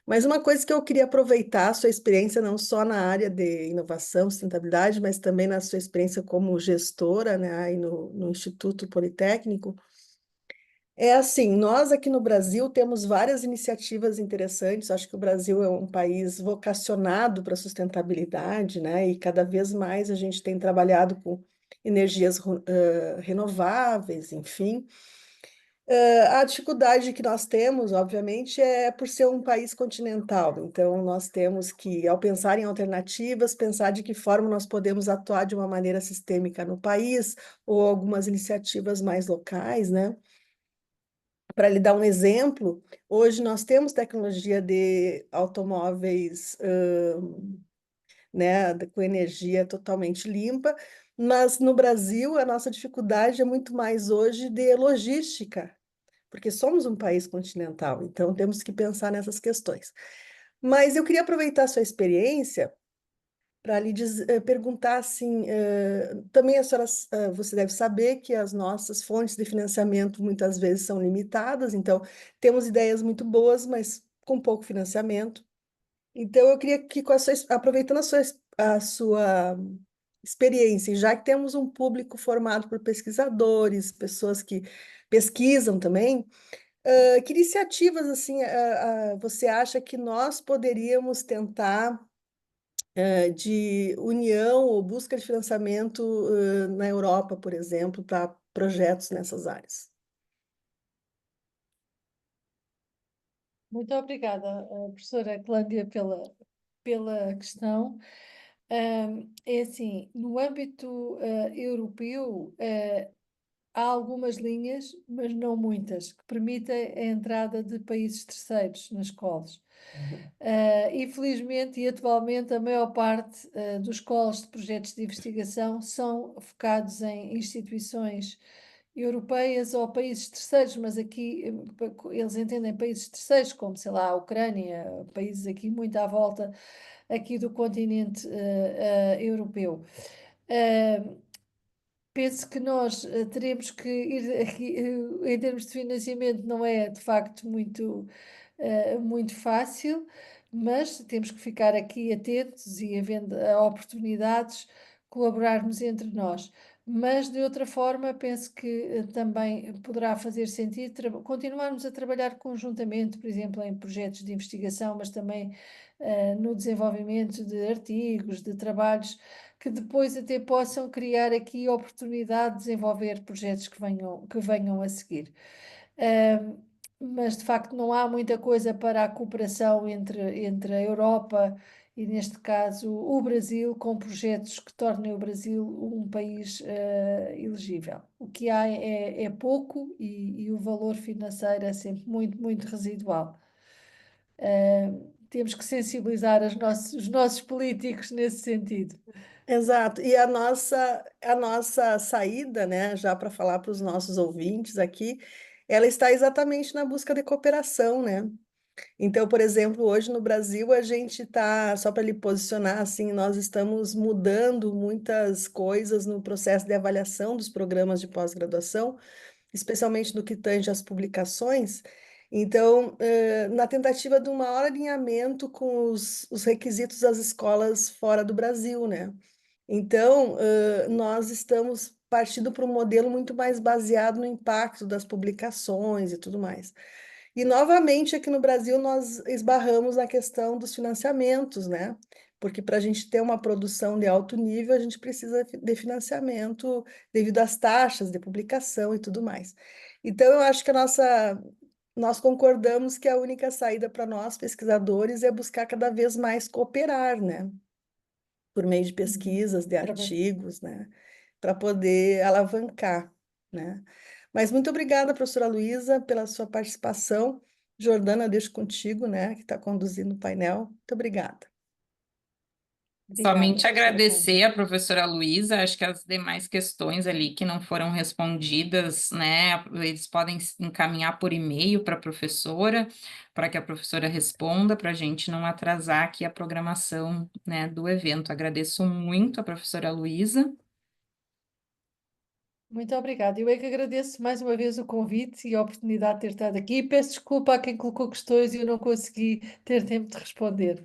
Mas uma coisa que eu queria aproveitar a sua experiência, não só na área de inovação, sustentabilidade, mas também na sua experiência como gestora, né, aí no Instituto Politécnico, é assim, nós aqui no Brasil temos várias iniciativas interessantes, acho que o Brasil é um país vocacionado para a sustentabilidade, né, e cada vez mais a gente tem trabalhado com energias renováveis, enfim, A dificuldade que nós temos, obviamente, é por ser um país continental. Então, nós temos que, ao pensar em alternativas, pensar de que forma nós podemos atuar de uma maneira sistêmica no país, ou algumas iniciativas mais locais, né? Para lhe dar um exemplo, hoje nós temos tecnologia de automóveis, né, com energia totalmente limpa, mas no Brasil a nossa dificuldade é muito mais hoje de logística, porque somos um país continental, então temos que pensar nessas questões. Mas eu queria aproveitar a sua experiência para lhe perguntar assim, também a senhora, você deve saber que as nossas fontes de financiamento muitas vezes são limitadas, então temos ideias muito boas, mas com pouco financiamento. Então eu queria que, aproveitando a sua experiência, e já que temos um público formado por pesquisadores, pessoas que pesquisam também, que iniciativas assim você acha que nós poderíamos tentar de união ou busca de financiamento na Europa, por exemplo, para projetos nessas áreas? Muito obrigada, professora Clândia, pela questão. É assim, no âmbito europeu, há algumas linhas, mas não muitas, que permitem a entrada de países terceiros nas escolas. Infelizmente e atualmente, a maior parte dos calls de projetos de investigação são focados em instituições europeias ou países terceiros, mas aqui eles entendem países terceiros como, sei lá, a Ucrânia, países aqui muito à volta aqui do continente europeu. Penso que nós teremos que ir aqui, em termos de financiamento, não é de facto muito fácil, mas temos que ficar aqui atentos e, havendo oportunidades, colaborarmos entre nós. Mas, de outra forma, penso que também poderá fazer sentido continuarmos a trabalhar conjuntamente, por exemplo, em projetos de investigação, mas também no desenvolvimento de artigos, de trabalhos que depois até possam criar aqui oportunidade de desenvolver projetos que venham a seguir. Ahm, mas de facto não há muita coisa para a cooperação entre a Europa e, neste caso, o Brasil, com projetos que tornem o Brasil um país elegível. O que há é pouco e o valor financeiro é sempre muito, muito residual. Temos que sensibilizar os nossos políticos nesse sentido. Exato. E a nossa saída, né, já para falar para os nossos ouvintes aqui, ela está exatamente na busca de cooperação, né? Então, por exemplo, hoje no Brasil a gente está, só para lhe posicionar assim, nós estamos mudando muitas coisas no processo de avaliação dos programas de pós-graduação, especialmente no que tange às publicações. Então, na tentativa de um maior alinhamento com os requisitos das escolas fora do Brasil, né? Então, nós estamos partindo para um modelo muito mais baseado no impacto das publicações e tudo mais. E, novamente, aqui no Brasil, nós esbarramos na questão dos financiamentos, né? Porque para a gente ter uma produção de alto nível, a gente precisa de financiamento devido às taxas de publicação e tudo mais. Então, eu acho que nós concordamos que a única saída para nós, pesquisadores, é buscar cada vez mais cooperar, né? Por meio de pesquisas, de artigos, né, para poder alavancar, né. Mas muito obrigada, professora Luísa, pela sua participação. Jordana, deixo contigo, né, que está conduzindo o painel. Muito obrigada. Obrigada, Somente professora Cláudia. agradecer a professora Luísa, acho que as demais questões ali que não foram respondidas, né, eles podem encaminhar por e-mail para a professora, para que a professora responda, para a gente não atrasar aqui a programação, né, do evento. Agradeço muito a professora Luísa. Muito obrigada. Eu é que agradeço mais uma vez o convite e a oportunidade de ter estado aqui. Peço desculpa a quem colocou questões e eu não consegui ter tempo de responder.